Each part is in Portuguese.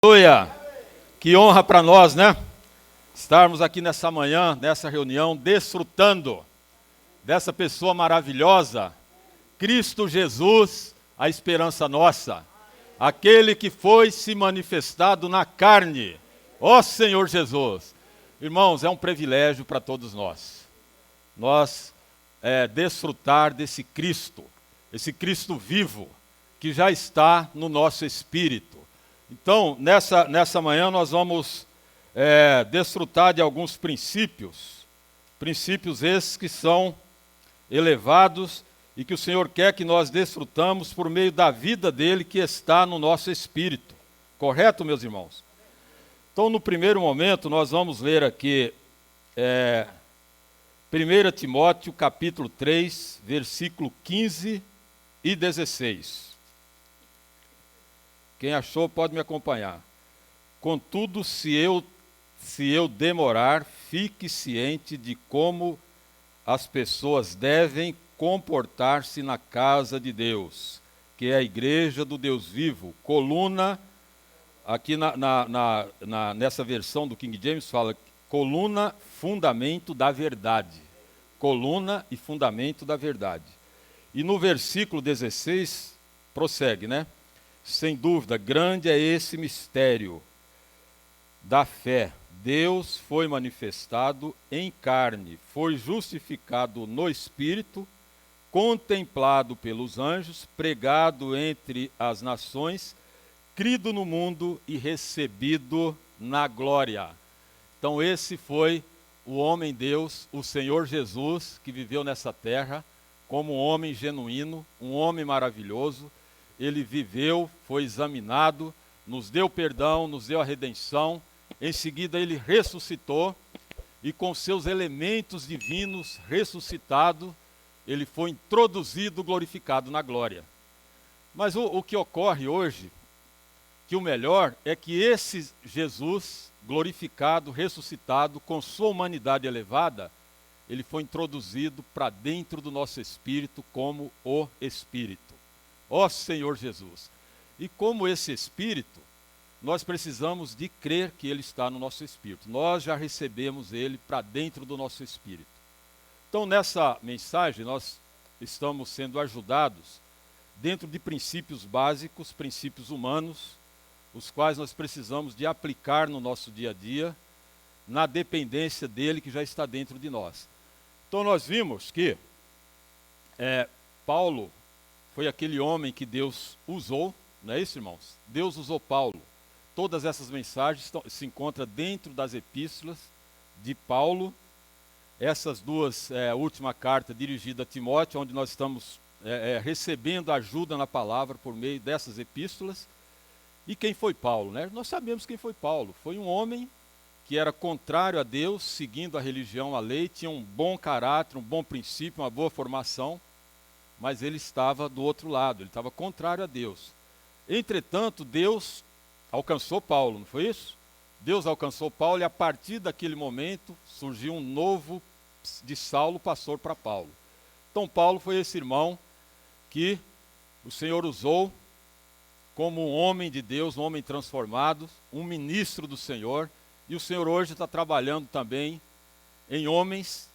Aleluia! Que honra para nós, né? Estarmos aqui nessa manhã, nessa reunião, desfrutando dessa pessoa maravilhosa, Cristo Jesus, a esperança nossa. Aquele que foi se manifestado na carne. Ó Senhor Jesus! Irmãos, é um privilégio para todos nós. Nós desfrutar desse Cristo, esse Cristo vivo, que já está no nosso espírito. Então, nessa manhã nós vamos desfrutar de alguns princípios esses que são elevados e que o Senhor quer que nós desfrutamos por meio da vida dele que está no nosso espírito. Correto, meus irmãos? Então, no primeiro momento, nós vamos ler aqui 1 Timóteo capítulo 3, versículo 15 e 16. Quem achou pode me acompanhar. Contudo, se eu demorar, fique ciente de como as pessoas devem comportar-se na casa de Deus, que é a igreja do Deus vivo, coluna, aqui nessa versão do King James fala, coluna, fundamento da verdade. Coluna e fundamento da verdade. E no versículo 16, prossegue, né? Sem dúvida, grande é esse mistério da fé. Deus foi manifestado em carne, foi justificado no Espírito, contemplado pelos anjos, pregado entre as nações, crido no mundo e recebido na glória. Então esse foi o homem-Deus, o Senhor Jesus, que viveu nessa terra como um homem genuíno, um homem maravilhoso. Ele viveu, foi examinado, nos deu perdão, nos deu a redenção. Em seguida ele ressuscitou e com seus elementos divinos ressuscitado, ele foi introduzido, glorificado na glória. Mas o que ocorre hoje, que o melhor é que esse Jesus glorificado, ressuscitado, com sua humanidade elevada, ele foi introduzido para dentro do nosso espírito como o Espírito. Ó Senhor Jesus! E como esse Espírito, nós precisamos de crer que ele está no nosso espírito. Nós já recebemos ele para dentro do nosso espírito. Então, nessa mensagem, nós estamos sendo ajudados dentro de princípios básicos, princípios humanos, os quais nós precisamos de aplicar no nosso dia a dia, na dependência dele que já está dentro de nós. Então, nós vimos que Paulo foi aquele homem que Deus usou, não é isso, irmãos? Deus usou Paulo. Todas essas mensagens se encontram dentro das epístolas de Paulo. Essas duas última carta dirigida a Timóteo, onde nós estamos recebendo ajuda na palavra por meio dessas epístolas. E quem foi Paulo, né? Nós sabemos quem foi Paulo. Foi um homem que era contrário a Deus, seguindo a religião, a lei, tinha um bom caráter, um bom princípio, uma boa formação, mas ele estava do outro lado, ele estava contrário a Deus. Entretanto, Deus alcançou Paulo, não foi isso? Deus alcançou Paulo e a partir daquele momento surgiu um novo de Saulo, passou para Paulo. Então Paulo foi esse irmão que o Senhor usou como um homem de Deus, um homem transformado, um ministro do Senhor, e o Senhor hoje está trabalhando também em homens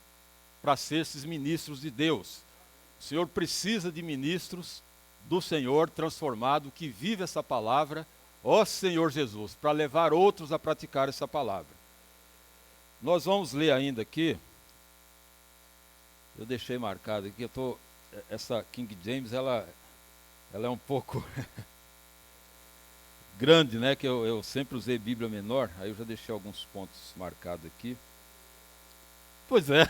para ser esses ministros de Deus. O Senhor precisa de ministros do Senhor transformado, que vive essa palavra, ó Senhor Jesus, para levar outros a praticar essa palavra. Nós vamos ler ainda aqui, eu deixei marcado aqui, essa King James, ela é um pouco grande, né, que eu sempre usei Bíblia menor, aí eu já deixei alguns pontos marcados aqui. Pois é.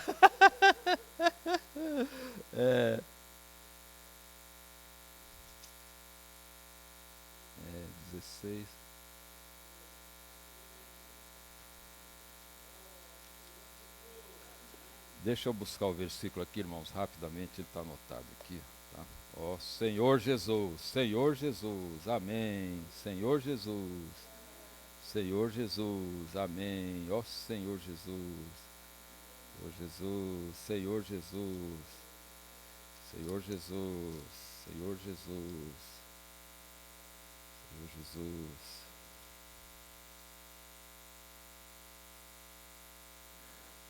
16. Deixa eu buscar o versículo aqui, irmãos, rapidamente, ele está anotado aqui. Tá? Ó Senhor Jesus, Senhor Jesus, amém. Senhor Jesus, Senhor Jesus, amém. Ó Senhor Jesus, Senhor Jesus, Senhor Jesus, Senhor Jesus, Senhor Jesus, Senhor Jesus.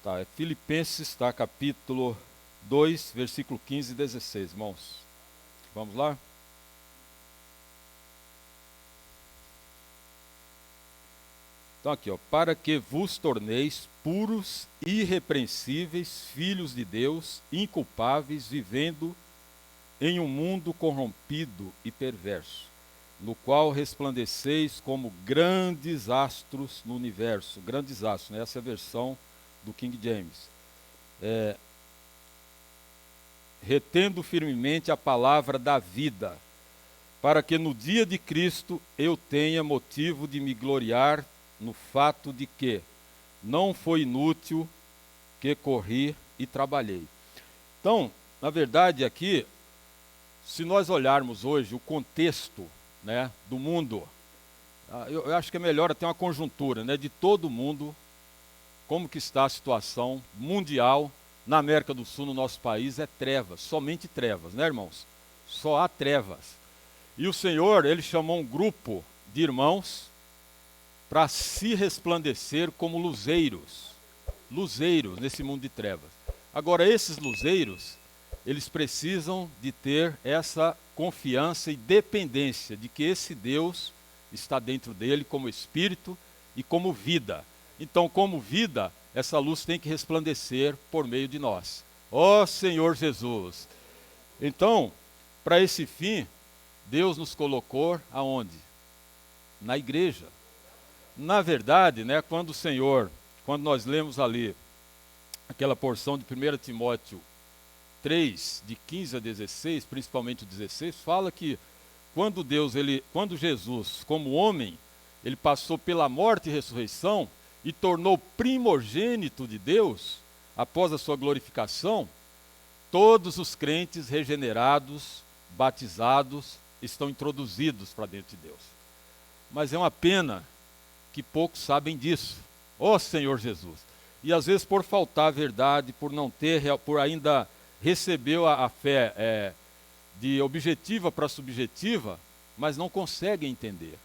Tá, é Filipenses, tá, capítulo 2, versículo 15 e 16, irmãos. Vamos lá? Então aqui, ó, para que vos torneis puros, irrepreensíveis, filhos de Deus, inculpáveis, vivendo em um mundo corrompido e perverso, no qual resplandeceis como grandes astros no universo. Grandes astros, né? Essa é a versão do King James. Retendo firmemente a palavra da vida, para que no dia de Cristo eu tenha motivo de me gloriar no fato de que não foi inútil que corri e trabalhei. Então, na verdade aqui, se nós olharmos hoje o contexto, né, do mundo, eu acho que é melhor até uma conjuntura, né, de todo mundo, como que está a situação mundial. Na América do Sul, no nosso país, é trevas, somente trevas, né, irmãos? Só há trevas. E o Senhor, Ele chamou um grupo de irmãos para se resplandecer como luzeiros nesse mundo de trevas. Agora, esses luzeiros, eles precisam de ter essa confiança e dependência de que esse Deus está dentro dele como Espírito e como vida. Então, como vida, essa luz tem que resplandecer por meio de nós. Ó Senhor Jesus! Então, para esse fim, Deus nos colocou aonde? Na igreja. Na verdade, né, quando nós lemos ali aquela porção de 1 Timóteo 3, de 15 a 16, principalmente o 16, fala que quando Jesus, como homem, ele passou pela morte e ressurreição e tornou primogênito de Deus, após a sua glorificação, todos os crentes regenerados, batizados, estão introduzidos para dentro de Deus. Mas é uma pena que poucos sabem disso. Ó Senhor Jesus! E às vezes por faltar a verdade, por não ter, por ainda receber a fé de objetiva para subjetiva, mas não conseguem entender.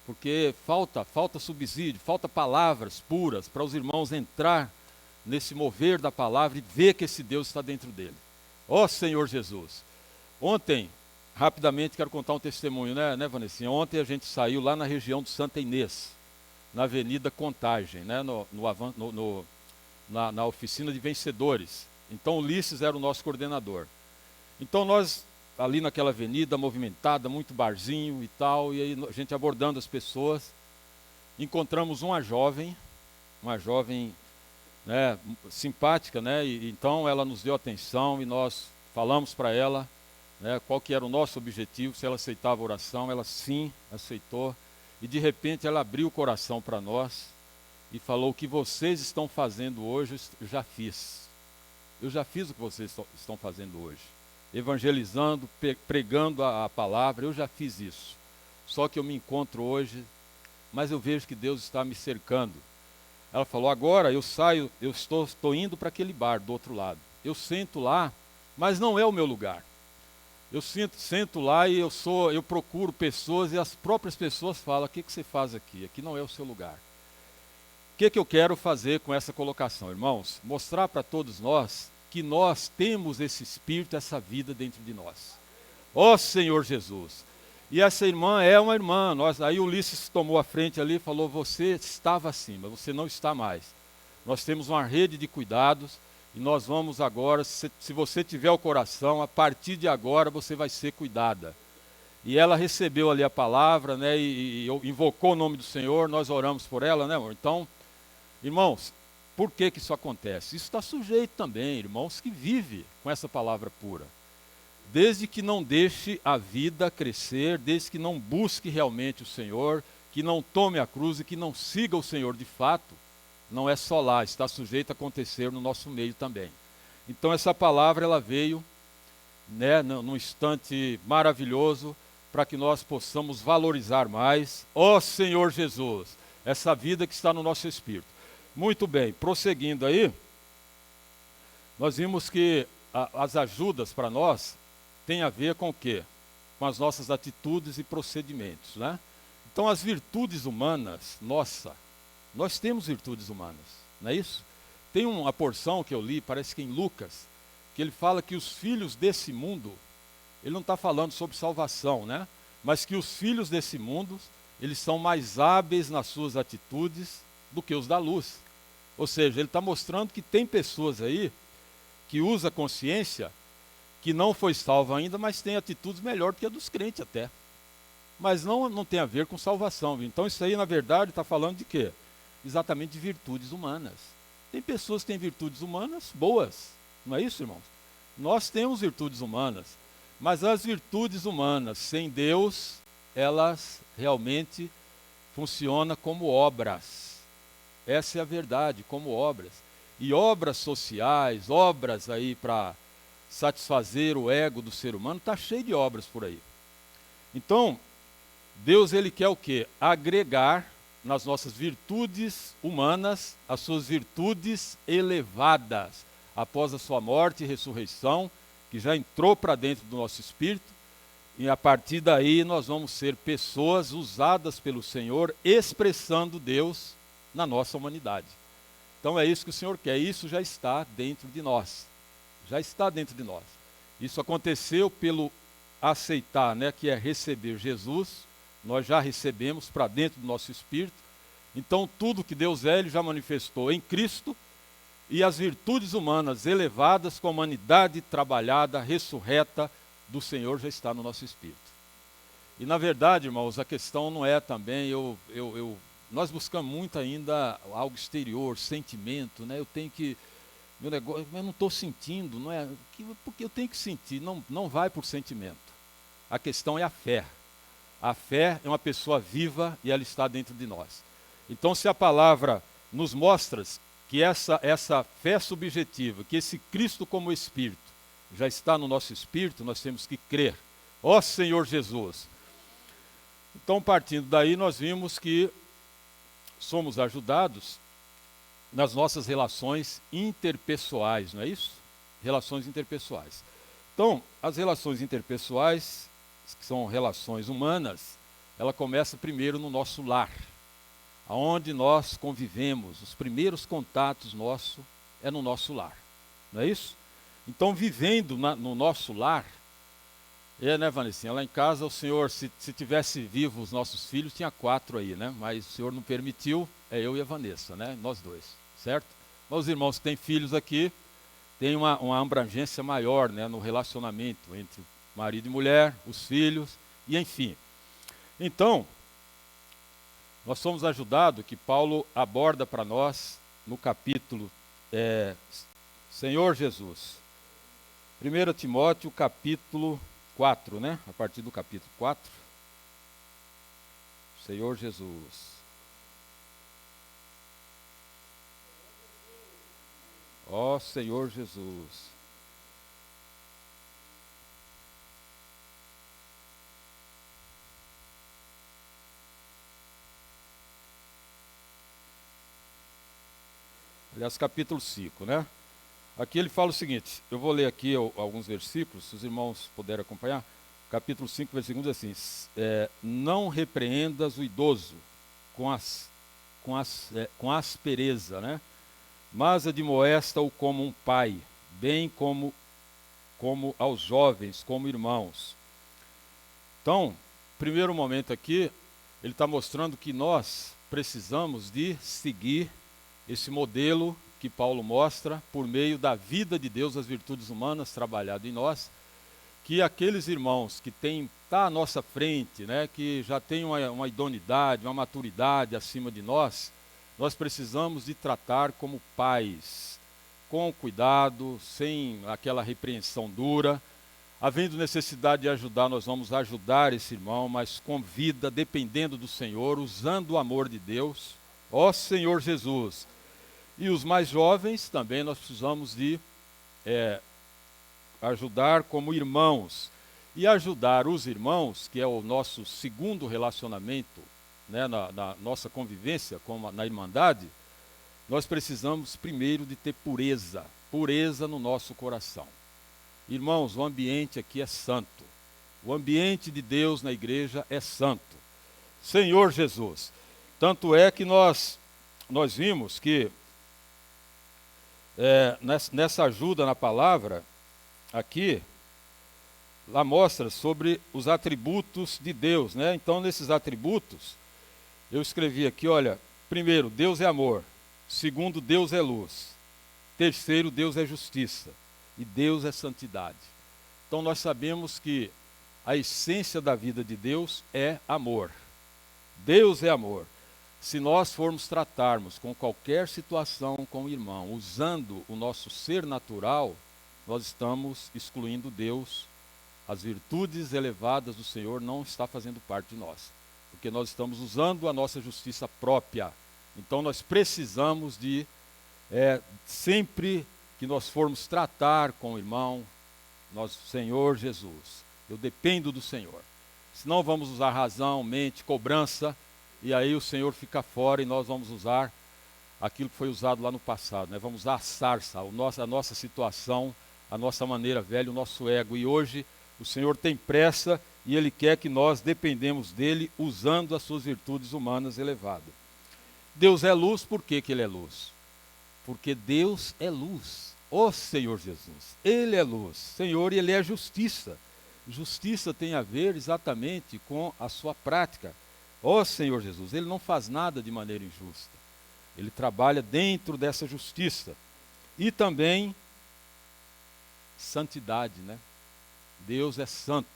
Porque falta subsídio, falta palavras puras para os irmãos entrar nesse mover da palavra e ver que esse Deus está dentro dele. Ó Senhor Jesus! Ontem, rapidamente, quero contar um testemunho, né, Vanessinha? Ontem a gente saiu lá na região do Santa Inês, na Avenida Contagem, né, na oficina de vencedores. Então o Ulisses era o nosso coordenador. Então nós, ali naquela avenida movimentada, muito barzinho e tal, e aí a gente abordando as pessoas, encontramos uma jovem, né, simpática, né, e então ela nos deu atenção e nós falamos para ela, né, qual que era o nosso objetivo, se ela aceitava a oração. Ela sim aceitou, e de repente ela abriu o coração para nós e falou: o que vocês estão fazendo hoje, eu já fiz. Eu já fiz o que vocês estão fazendo hoje. Evangelizando, pregando a palavra, eu já fiz isso. Só que eu me encontro hoje, mas eu vejo que Deus está me cercando. Ela falou: agora eu saio, eu estou indo para aquele bar do outro lado. Eu sento lá, mas não é o meu lugar. Eu sento lá e eu procuro pessoas, e as próprias pessoas falam: o que você faz aqui? Aqui não é o seu lugar. O que eu quero fazer com essa colocação, irmãos? Mostrar para todos nós que nós temos esse espírito, essa vida dentro de nós. Ó Senhor Jesus! E essa irmã é uma irmã. Aí o Ulisses tomou a frente ali e falou: você estava acima, você não está mais. Nós temos uma rede de cuidados e nós vamos agora, se você tiver o coração, a partir de agora você vai ser cuidada. E ela recebeu ali a palavra, né, e invocou o nome do Senhor. Nós oramos por ela, né, amor? Então, irmãos, por que isso acontece? Isso está sujeito também, irmãos, que vive com essa palavra pura. Desde que não deixe a vida crescer, desde que não busque realmente o Senhor, que não tome a cruz e que não siga o Senhor de fato, não é só lá, está sujeito a acontecer no nosso meio também. Então essa palavra ela veio, né, num instante maravilhoso, para que nós possamos valorizar mais, ó Senhor Jesus, essa vida que está no nosso espírito. Muito bem, prosseguindo aí, nós vimos que as ajudas para nós têm a ver com o quê? Com as nossas atitudes e procedimentos, né? Então as virtudes humanas, nós temos virtudes humanas, não é isso? Tem uma porção que eu li, parece que em Lucas, que ele fala que os filhos desse mundo, ele não está falando sobre salvação, né? Mas que os filhos desse mundo, eles são mais hábeis nas suas atitudes do que os da luz. Ou seja, ele está mostrando que tem pessoas aí que usam a consciência, que não foi salva ainda, mas tem atitudes melhor do que a dos crentes até. Mas não tem a ver com salvação. Então isso aí, na verdade, está falando de quê? Exatamente de virtudes humanas. Tem pessoas que têm virtudes humanas boas, não é isso, irmãos? Nós temos virtudes humanas, mas as virtudes humanas, sem Deus, elas realmente funcionam como obras. Essa é a verdade, como obras. E obras sociais, obras aí para satisfazer o ego do ser humano, está cheio de obras por aí. Então, Deus, ele quer o quê? Agregar nas nossas virtudes humanas as suas virtudes elevadas, após a sua morte e ressurreição, que já entrou para dentro do nosso espírito, e a partir daí nós vamos ser pessoas usadas pelo Senhor, expressando Deus na nossa humanidade. Então é isso que o Senhor quer, isso já está dentro de nós. Já está dentro de nós. Isso aconteceu pelo aceitar, né, que é receber Jesus. Nós já recebemos para dentro do nosso espírito. Então tudo que Deus é, Ele já manifestou em Cristo. E as virtudes humanas elevadas com a humanidade trabalhada, ressurreta do Senhor já está no nosso espírito. E na verdade, irmãos, a questão não é também, nós buscamos muito ainda algo exterior, sentimento, né? Eu tenho que, meu negócio, eu não estou sentindo, não é? Porque eu tenho que sentir, não vai por sentimento. A questão é a fé. A fé é uma pessoa viva e ela está dentro de nós. Então, se a palavra nos mostra que essa fé subjetiva, que esse Cristo como Espírito já está no nosso espírito, nós temos que crer. Ó Senhor Jesus! Então, partindo daí, nós vimos que somos ajudados nas nossas relações interpessoais, não é isso? Relações interpessoais. Então, as relações interpessoais, que são relações humanas, ela começa primeiro no nosso lar, aonde nós convivemos, os primeiros contatos nossos é no nosso lar, não é isso? Então, vivendo no nosso lar, né, Vanessinha? Lá em casa, o Senhor, se tivesse vivo os nossos filhos, tinha 4 aí, né? Mas o Senhor não permitiu, é eu e a Vanessa, né? Nós 2, certo? Mas os irmãos que têm filhos aqui, tem uma abrangência maior, né, no relacionamento entre marido e mulher, os filhos, e enfim. Então, nós somos ajudados, que Paulo aborda para nós, no capítulo Senhor Jesus. 1 Timóteo, capítulo 4, né? A partir do capítulo 4. Senhor Jesus. Ó Senhor Jesus. Aliás, capítulo 5, né? Aqui ele fala o seguinte, eu vou ler aqui alguns versículos, se os irmãos puderem acompanhar. Capítulo 5, versículo 1 diz assim, não repreendas o idoso com aspereza, né? Mas admoesta-o como um pai, bem como aos jovens, como irmãos. Então, primeiro momento aqui, ele está mostrando que nós precisamos de seguir esse modelo que Paulo mostra por meio da vida de Deus, as virtudes humanas trabalhadas em nós, que aqueles irmãos que está à nossa frente, né, que já têm uma idoneidade, uma maturidade acima de nós precisamos de tratar como pais, com cuidado, sem aquela repreensão dura. Havendo necessidade de ajudar, nós vamos ajudar esse irmão, mas com vida, dependendo do Senhor, usando o amor de Deus. Ó Senhor Jesus! E os mais jovens também nós precisamos de ajudar como irmãos. E ajudar os irmãos, que é o nosso segundo relacionamento, né, na nossa convivência na Irmandade, nós precisamos primeiro de ter pureza no nosso coração. Irmãos, o ambiente aqui é santo. O ambiente de Deus na igreja é santo. Senhor Jesus! Tanto é que nós vimos que nessa ajuda na palavra, aqui, lá mostra sobre os atributos de Deus, né? Então, nesses atributos, eu escrevi aqui, olha, primeiro, Deus é amor. Segundo, Deus é luz. Terceiro, Deus é justiça. E Deus é santidade. Então, nós sabemos que a essência da vida de Deus é amor. Deus é amor. Se nós formos tratarmos com qualquer situação com o irmão, usando o nosso ser natural, nós estamos excluindo Deus. As virtudes elevadas do Senhor não está fazendo parte de nós, porque nós estamos usando a nossa justiça própria. Então nós precisamos de, sempre que nós formos tratar com o irmão, Senhor Jesus, eu dependo do Senhor. Senão vamos usar razão, mente, cobrança, e aí o Senhor fica fora e nós vamos usar aquilo que foi usado lá no passado, né? Vamos usar a sarça, a nossa situação, a nossa maneira velha, o nosso ego. E hoje o Senhor tem pressa e Ele quer que nós dependemos dEle usando as suas virtudes humanas elevadas. Deus é luz, por que Ele é luz? Porque Deus é luz. Ó Senhor Jesus, Ele é luz. Senhor, Ele é justiça. Justiça tem a ver exatamente com a sua prática. Ó Senhor Jesus, Ele não faz nada de maneira injusta. Ele trabalha dentro dessa justiça. E também santidade, né? Deus é santo,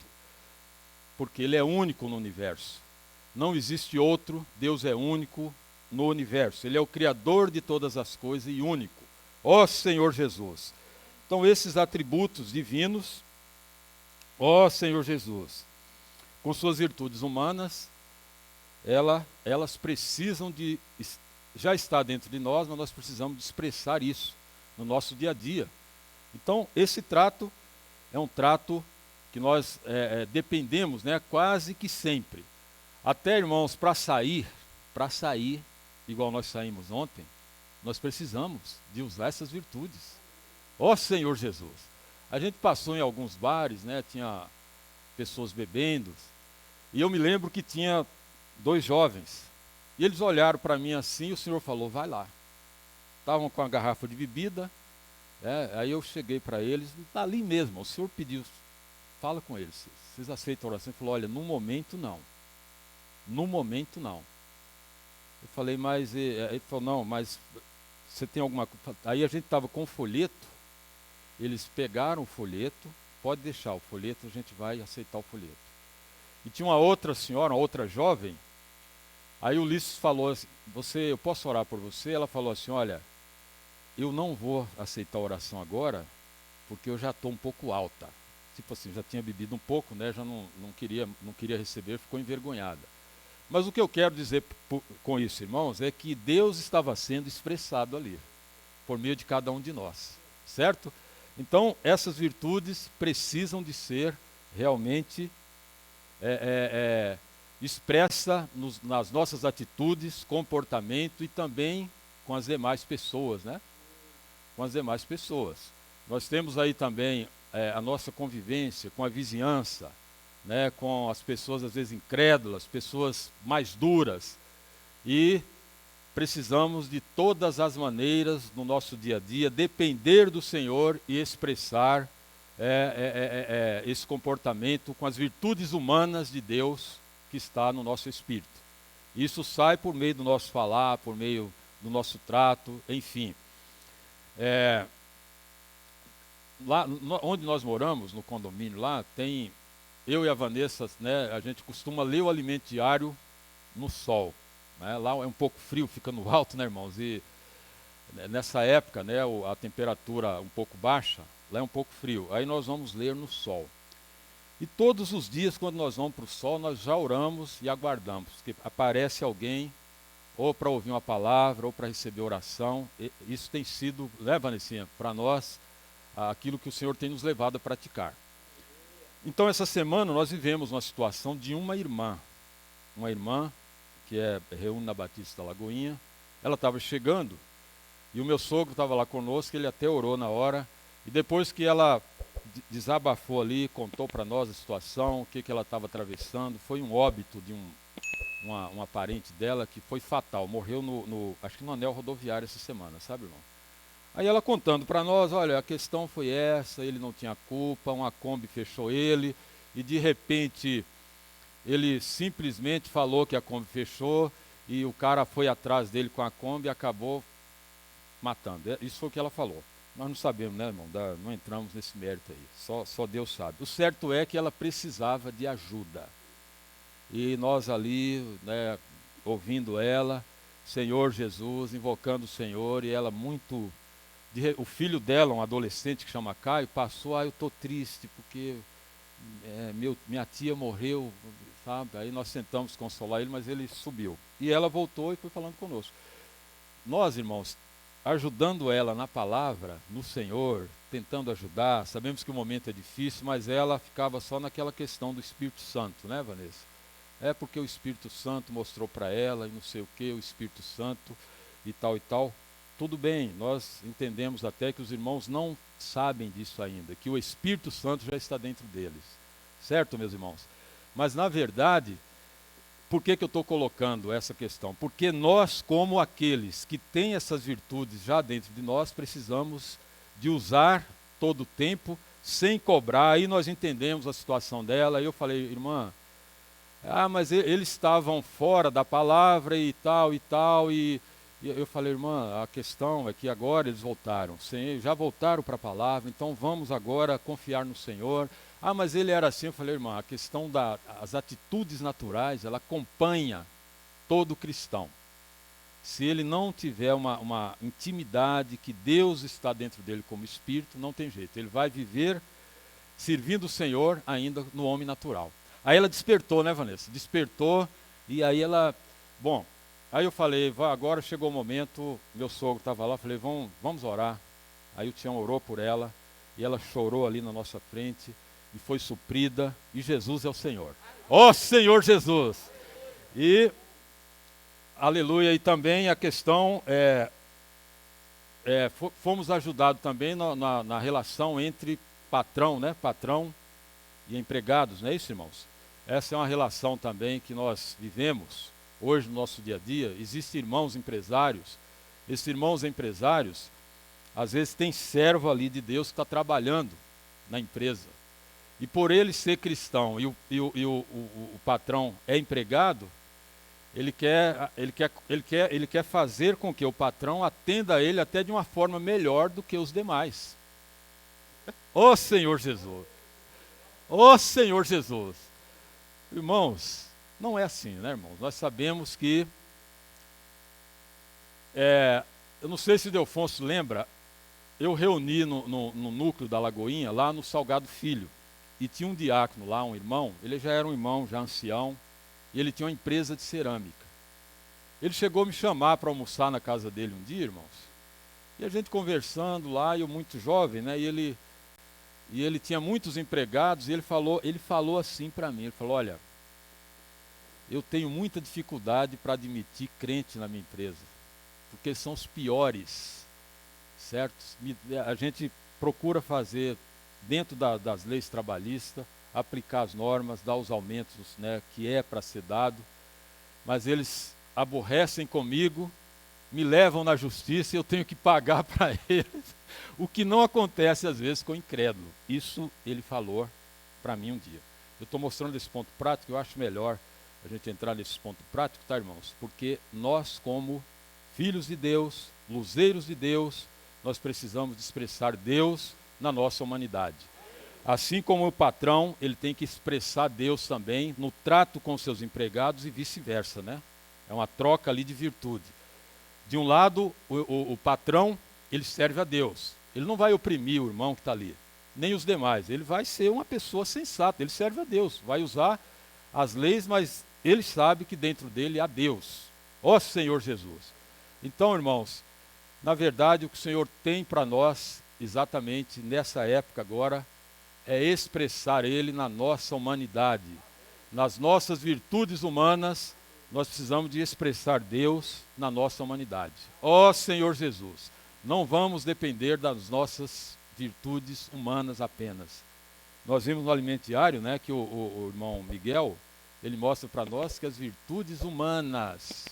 porque Ele é único no universo. Não existe outro, Deus é único no universo. Ele é o Criador de todas as coisas e único. Ó Senhor Jesus. Então esses atributos divinos, ó Senhor Jesus, com suas virtudes humanas, elas precisam de, já está dentro de nós, mas nós precisamos de expressar isso no nosso dia a dia. Então esse trato é um trato que nós dependemos, né, quase que sempre. Até, irmãos, para sair, igual nós saímos ontem, nós precisamos de usar essas virtudes. Ó Senhor Jesus! A gente passou em alguns bares, né, tinha pessoas bebendo, e eu me lembro que tinha 2 jovens, e eles olharam para mim assim, e o Senhor falou, vai lá. Estavam com a garrafa de bebida, aí eu cheguei para eles, ali mesmo, o Senhor pediu, fala com eles, vocês aceitam a oração? Ele falou, olha, no momento não. No momento não. Eu falei, mas ele falou, não, mas você tem alguma coisa? Aí a gente estava com o folheto, eles pegaram o folheto, pode deixar o folheto, a gente vai aceitar o folheto. E tinha uma outra senhora, uma outra jovem, aí o Ulisses falou assim, eu posso orar por você? Ela falou assim, olha, eu não vou aceitar a oração agora, porque eu já estou um pouco alta. Tipo assim, já tinha bebido um pouco, né? Já não queria receber, ficou envergonhada. Mas o que eu quero dizer com isso, irmãos, é que Deus estava sendo expressado ali, por meio de cada um de nós, certo? Então, essas virtudes precisam de ser realmente expressa nas nossas atitudes, comportamento e também com as demais pessoas, né? Com as demais pessoas. Nós temos aí também a nossa convivência com a vizinhança, né, com as pessoas às vezes incrédulas, pessoas mais duras, e precisamos de todas as maneiras no nosso dia a dia depender do Senhor e expressar esse comportamento com as virtudes humanas de Deus que está no nosso espírito. Isso sai por meio do nosso falar, por meio do nosso trato, enfim. Lá onde nós moramos, no condomínio lá, tem, eu e a Vanessa, né, a gente costuma ler o alimento diário no sol, né? Lá é um pouco frio, fica no alto, né, irmãos? E nessa época, né, a temperatura um pouco baixa, lá é um pouco frio, aí nós vamos ler no sol. E todos os dias, quando nós vamos para o sol, nós já oramos e aguardamos, que aparece alguém, ou para ouvir uma palavra, ou para receber oração. Isso tem sido, né, Vanessinha, para nós, aquilo que o Senhor tem nos levado a praticar. Então, essa semana nós vivemos uma situação de uma irmã que reúne na Batista da Lagoinha. Ela estava chegando e o meu sogro estava lá conosco, ele até orou na hora, e depois que ela desabafou ali, contou para nós a situação, o que ela estava atravessando, foi um óbito de uma parente dela que foi fatal, morreu acho que no anel rodoviário essa semana, sabe, irmão? Aí ela contando para nós, olha, a questão foi essa, ele não tinha culpa, uma Kombi fechou ele, e de repente ele simplesmente falou que a Kombi fechou, e o cara foi atrás dele com a Kombi e acabou matando. Isso foi o que ela falou. Nós não sabemos, né, irmão? Não entramos nesse mérito aí. Só Deus sabe. O certo é que ela precisava de ajuda. E nós ali, né, ouvindo ela, Senhor Jesus, invocando o Senhor, e ela muito... O filho dela, um adolescente que chama Caio, passou, eu estou triste porque minha tia morreu, sabe? Aí nós tentamos consolar ele, mas ele subiu. E ela voltou e foi falando conosco. Nós, irmãos, ajudando ela na palavra, no Senhor, tentando ajudar, sabemos que o momento é difícil, mas ela ficava só naquela questão do Espírito Santo, né, Vanessa? É porque o Espírito Santo mostrou para ela, e não sei o que, o Espírito Santo e tal e tal. Tudo bem, nós entendemos até que os irmãos não sabem disso ainda, que o Espírito Santo já está dentro deles. Certo, meus irmãos? Mas, na verdade, por que eu estou colocando essa questão? Porque nós, como aqueles que têm essas virtudes já dentro de nós, precisamos de usar todo o tempo, sem cobrar. Aí nós entendemos a situação dela. Aí eu falei, irmã, mas eles estavam fora da palavra e tal, e eu falei, irmã, a questão é que agora eles voltaram, já voltaram para a palavra, então vamos agora confiar no Senhor. Mas ele era assim. Eu falei, irmã, a questão das atitudes naturais, ela acompanha todo cristão. Se ele não tiver uma intimidade, que Deus está dentro dele como Espírito, não tem jeito. Ele vai viver servindo o Senhor ainda no homem natural. Aí ela despertou, né, Vanessa? Despertou, e aí ela... Bom, aí eu falei, agora chegou o momento, meu sogro estava lá, eu falei, vamos orar. Aí o Tião orou por ela, e ela chorou ali na nossa frente, e foi suprida, e Jesus é o Senhor. Ó Senhor Jesus! E, aleluia, e também a questão, fomos ajudados também na relação entre patrão, né, patrão e empregados, não é isso, irmãos? Essa é uma relação também que nós vivemos hoje no nosso dia a dia. Existem irmãos empresários, esses irmãos empresários, às vezes tem servo ali de Deus que está trabalhando na empresa. E por ele ser cristão e o patrão é empregado, ele quer fazer com que o patrão atenda a ele até de uma forma melhor do que os demais. Ó Senhor Jesus! Ó Senhor Jesus! Irmãos, não é assim, né, irmãos? Nós sabemos que... eu não sei se o Delfonso lembra, eu reuni no núcleo da Lagoinha, lá no Salgado Filho. E tinha um diácono lá, um irmão, ele já era um irmão, já ancião, e ele tinha uma empresa de cerâmica. Ele chegou a me chamar para almoçar na casa dele um dia, irmãos, e a gente conversando lá, eu muito jovem, né, e ele tinha muitos empregados, e ele falou assim para mim, ele falou, olha, eu tenho muita dificuldade para admitir crente na minha empresa, porque eles são os piores, certo? A gente procura fazer dentro das leis trabalhistas, aplicar as normas, dar os aumentos, né, que é para ser dado, mas eles aborrecem comigo, me levam na justiça e eu tenho que pagar para eles, o que não acontece às vezes com o incrédulo. Isso ele falou para mim um dia. Eu estou mostrando esse ponto prático, eu acho melhor a gente entrar nesse ponto prático, tá, irmãos? Porque nós, como filhos de Deus, luzeiros de Deus, nós precisamos de expressar Deus na nossa humanidade. Assim como o patrão, ele tem que expressar Deus também no trato com seus empregados e vice-versa, né? É uma troca ali de virtude. De um lado, o patrão, ele serve a Deus. Ele não vai oprimir o irmão que está ali, nem os demais. Ele vai ser uma pessoa sensata, ele serve a Deus. Vai usar as leis, mas ele sabe que dentro dele há Deus. Ó Senhor Jesus! Então, irmãos, na verdade, o que o Senhor tem para nós, exatamente nessa época agora, é expressar Ele na nossa humanidade. Nas nossas virtudes humanas, nós precisamos de expressar Deus na nossa humanidade. Ó Senhor Jesus, não vamos depender das nossas virtudes humanas apenas. Nós vimos no Alimento Diário, né, que o irmão Miguel, ele mostra para nós que as virtudes humanas,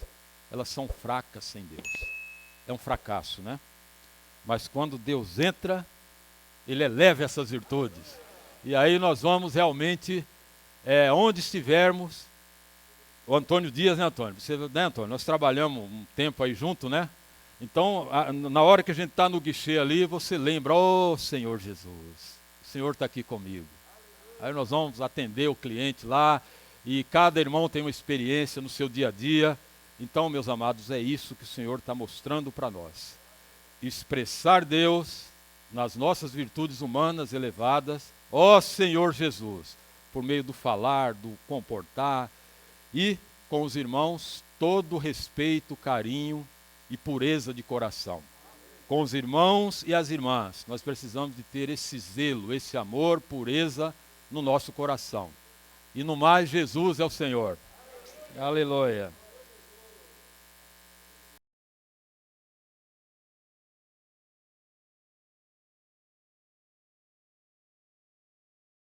elas são fracas sem Deus. É um fracasso, né? Mas quando Deus entra, Ele eleva essas virtudes. E aí nós vamos realmente, onde estivermos, o Antônio Dias, né, Antônio? Você, né, Antônio? Nós trabalhamos um tempo aí junto, né? Então, na hora que a gente está no guichê ali, você lembra, oh Senhor Jesus, o Senhor está aqui comigo. Aí nós vamos atender o cliente lá, e cada irmão tem uma experiência no seu dia a dia. Então, meus amados, é isso que o Senhor está mostrando para nós. Expressar Deus nas nossas virtudes humanas elevadas, ó Senhor Jesus, por meio do falar, do comportar, e com os irmãos, todo respeito, carinho e pureza de coração. Com os irmãos e as irmãs, nós precisamos de ter esse zelo, esse amor, pureza no nosso coração. E no mais, Jesus é o Senhor. Aleluia.